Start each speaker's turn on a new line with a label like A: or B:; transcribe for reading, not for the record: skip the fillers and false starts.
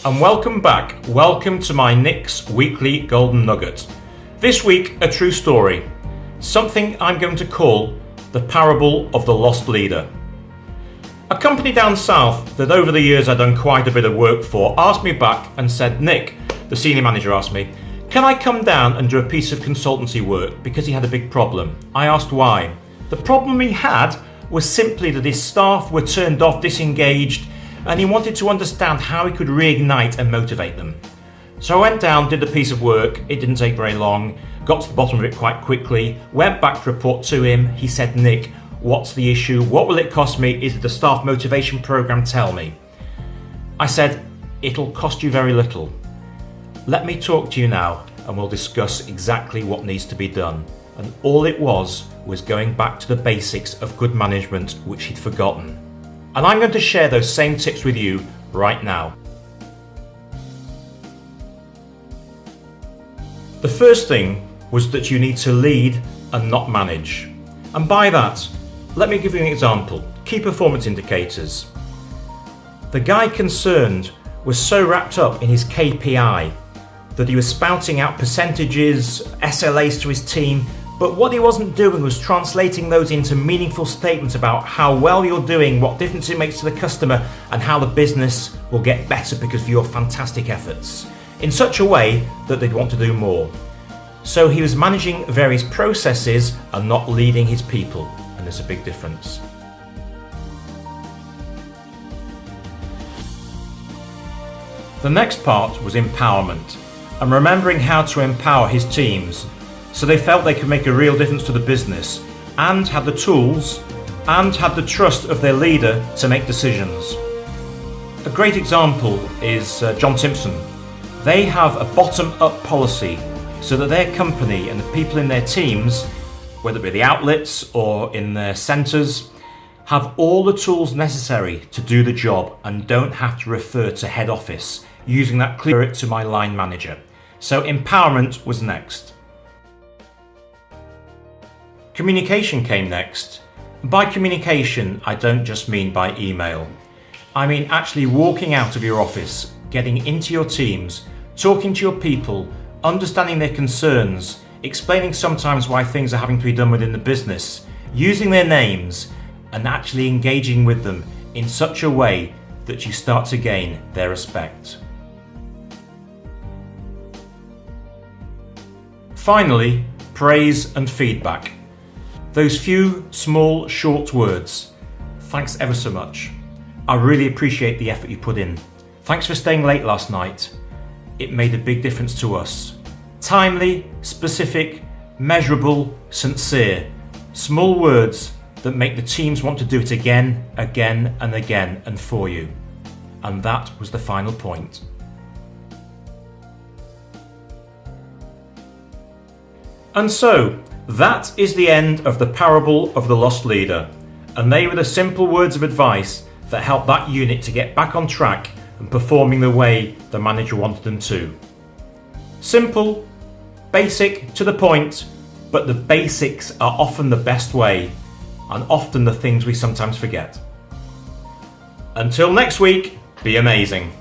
A: and welcome back. Welcome to my Nick's Weekly Golden Nugget. This week, a true story. Something I'm going to call the parable of the lost leader. A company down south that over the years I've done quite a bit of work for asked me back and said, Nick, the senior manager asked me, can I come down and do a piece of consultancy work because he had a big problem? I asked why. The problem he had was simply that his staff were turned off, disengaged, and he wanted to understand how he could reignite and motivate them. So I went down, did a piece of work, it didn't take very long, got to the bottom of it quite quickly, went back to report to him. He said, Nick, what's the issue? What will it cost me? Is it the staff motivation program? Tell me. I said, it'll cost you very little. Let me talk to you now and we'll discuss exactly what needs to be done. And all it was going back to the basics of good management, which he'd forgotten. And I'm going to share those same tips with you right now. The first thing was that you need to lead and not manage. And by that, let me give you an example. Key performance indicators. The guy concerned was so wrapped up in his KPI that he was spouting out percentages, SLAs to his team, but what he wasn't doing was translating those into meaningful statements about how well you're doing, what difference it makes to the customer, and how the business will get better because of your fantastic efforts, in such a way that they'd want to do more. So he was managing various processes and not leading his people, and there's a big difference. The next part was empowerment, and remembering how to empower his teams so they felt they could make a real difference to the business and had the tools and had the trust of their leader to make decisions. A great example is John Timpson. They have a bottom-up policy so that their company and the people in their teams, whether it be the outlets or in their centres, have all the tools necessary to do the job and don't have to refer to head office, using that clear to my line manager. So empowerment was next. Communication came next. By communication, I don't just mean by email. I mean actually walking out of your office, getting into your teams, talking to your people, understanding their concerns, explaining sometimes why things are having to be done within the business, using their names, and actually engaging with them in such a way that you start to gain their respect. Finally, praise and feedback. Those few small, short words. Thanks ever so much. I really appreciate the effort you put in. Thanks for staying late last night. It made a big difference to us. Timely, specific, measurable, sincere. Small words that make the teams want to do it again, again and again and for you. And that was the final point. And so, that is the end of the parable of the lost leader. And they were the simple words of advice that helped that unit to get back on track and performing the way the manager wanted them to. Simple, basic, to the point, but the basics are often the best way and often the things we sometimes forget. Until next week, be amazing.